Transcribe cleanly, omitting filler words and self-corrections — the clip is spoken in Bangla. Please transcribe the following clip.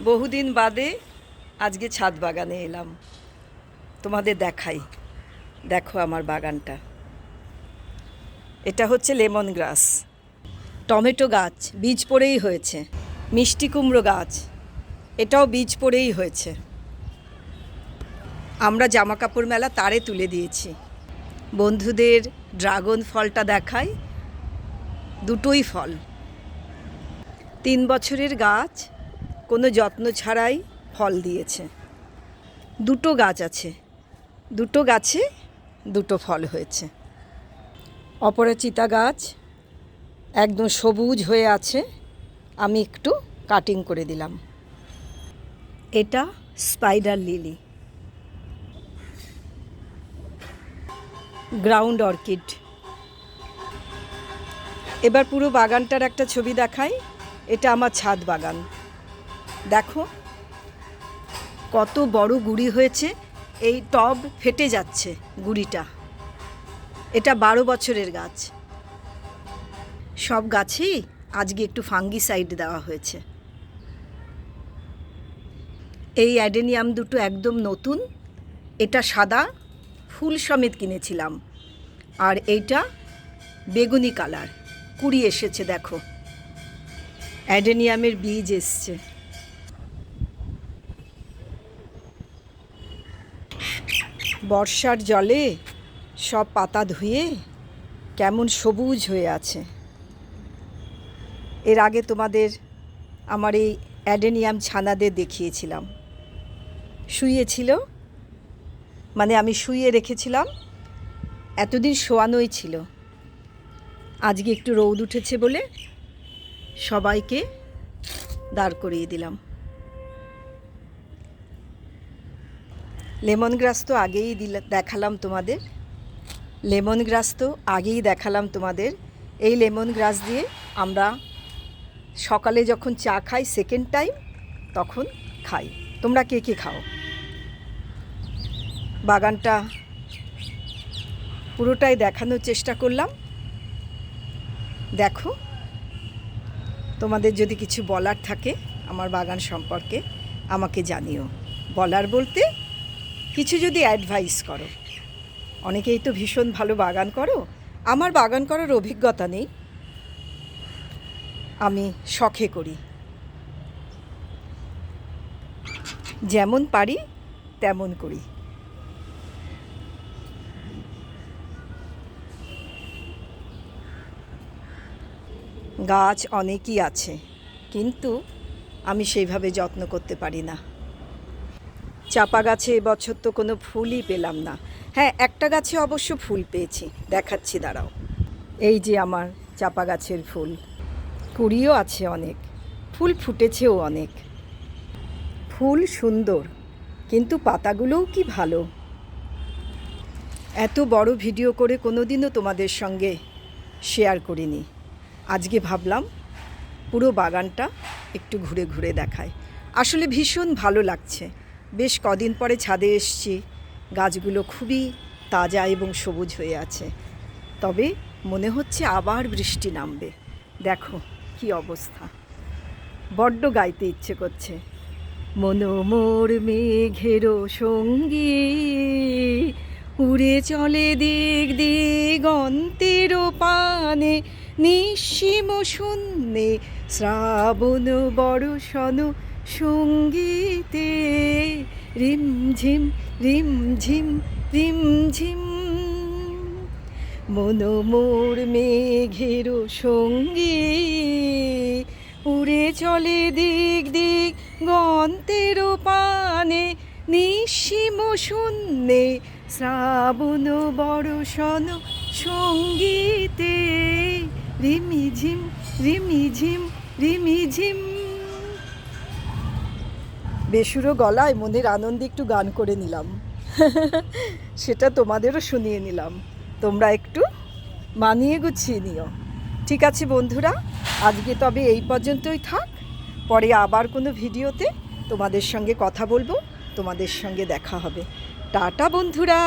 বহুদিন বাদে আজকে ছাদ বাগানে এলাম, তোমাদের দেখাই। দেখো আমার বাগানটা, এটা হচ্ছে লেমন গ্রাস, টমেটো গাছ বীজ পড়েই হয়েছে, মিষ্টি কুমড়ো গাছ এটাও বীজ পড়েই হয়েছে। আমরা জামা কাপড় মেলা তারে তুলে দিয়েছি। বন্ধুদের ড্রাগন ফলটা দেখাই, দুটোই ফল, 3 বছরের গাছ, কোনো যত্ন ছাড়াই ফল দিয়েছে। দুটো গাছ আছে, দুটো গাছে দুটো ফল হয়েছে। অপরাজিতা গাছ একদম সবুজ হয়ে আছে, আমি একটু কাটিং করে দিলাম। এটা স্পাইডার লিলি, গ্রাউন্ড অর্কিড। এবার পুরো বাগানটার একটা ছবি দেখাই। এটা আমার ছাদ বাগান, দেখো কত বড় গুঁড়ি হয়েছে, এই টব ফেটে যাচ্ছে গুঁড়িটা। এটা 12 বছরের গাছ। সব গাছেই আজকে একটু ফাঙ্গিসাইড দেওয়া হয়েছে। এই অ্যাডেনিয়াম দুটো একদম নতুন, এটা সাদা ফুল সমেত কিনেছিলাম, আর এইটা বেগুনি কালার, কুড়ি এসেছে। দেখো অ্যাডেনিয়ামের বীজ এসছে। বর্ষার জলে সব পাতা ধুয়ে কেমন সবুজ হয়ে আছে। এর আগে তোমাদের আমার এই অ্যাডেনিয়াম ছানাদের দেখিয়েছিলাম, শুয়েছিল, মানে আমি শুয়ে রেখেছিলাম, এতদিন শোয়ানোই ছিল। আজকে একটু রোদ উঠেছে বলে সবাইকে দাঁড় করিয়ে দিলাম। লেমন গ্রাস তো আগেই দেখালাম তোমাদের, লেমন গ্রাস তো আগেই দেখালাম তোমাদের। এই লেমন গ্রাস দিয়ে আমরা সকালে যখন চা খাই, সেকেন্ড টাইম, তখন খাই। তোমরা কে কে খাও? বাগানটা পুরোটাই দেখানোর চেষ্টা করলাম। দেখো, তোমাদের যদি কিছু বলার থাকে আমার বাগান সম্পর্কে আমাকে জানিও। বলার বলতে কিছু যদি অ্যাডভাইস করো। অনেকেই তো ভীষণ ভালো বাগান করো, আমার বাগান করার অভিজ্ঞতা নেই, আমি শখে করি, যেমন পারি তেমন করি। গাছ অনেকই আছে, কিন্তু আমি সেইভাবে যত্ন করতে পারি না। চাপা গাছে এবছর তো কোনো ফুলই পেলাম না। হ্যাঁ, একটা গাছে অবশ্য ফুল পেয়েছি, দেখাচ্ছি, দাঁড়াও। এই যে আমার চাপা গাছের ফুল, কুড়িও আছে অনেক, ফুল ফুটেছেও অনেক। ফুল সুন্দর, কিন্তু পাতাগুলোও কি ভালো। এত বড় ভিডিও করে কোনোদিনও তোমাদের সঙ্গে শেয়ার করিনি। আজকে ভাবলাম পুরো বাগানটা একটু ঘুরে ঘুরে দেখায়। আসলে ভীষণ ভালো লাগছে, বেশ কদিন পরে ছাদে এসছি, গাছগুলো খুবই তাজা এবং সবুজ হয়ে আছে। তবে মনে হচ্ছে আবার বৃষ্টি নামবে। দেখো কি অবস্থা, বড্ড গাইতে ইচ্ছে করছে। মনোমোর মেঘেরও সঙ্গী, উড়ে চলে দিক দিগন্তের পানে, নিঃসীম শূন্যে শ্রাবণ বর্ষণ সঙ্গীতে, রিমঝিম রিমঝিম রিমঝিম। মনোমোর মেঘেরও সঙ্গী, উড়ে চলে দিক দিগন্তের পানে, নিঃসীম শূন্যে শ্রাবণ বর্ষণ সঙ্গীতে, রিমিঝিম রিমিঝিম রিমিঝিম। বেসুরো গলায় মনের আনন্দে একটু গান করে নিলাম, সেটা তোমাদেরও শুনিয়ে নিলাম। তোমরা একটু মানিয়ে গুছিয়ে নিও। ঠিক আছে বন্ধুরা, আজকে তবে এই পর্যন্তই থাক। পরে আবার কোনো ভিডিওতে তোমাদের সঙ্গে কথা বলবো, তোমাদের সঙ্গে দেখা হবে। টাটা বন্ধুরা।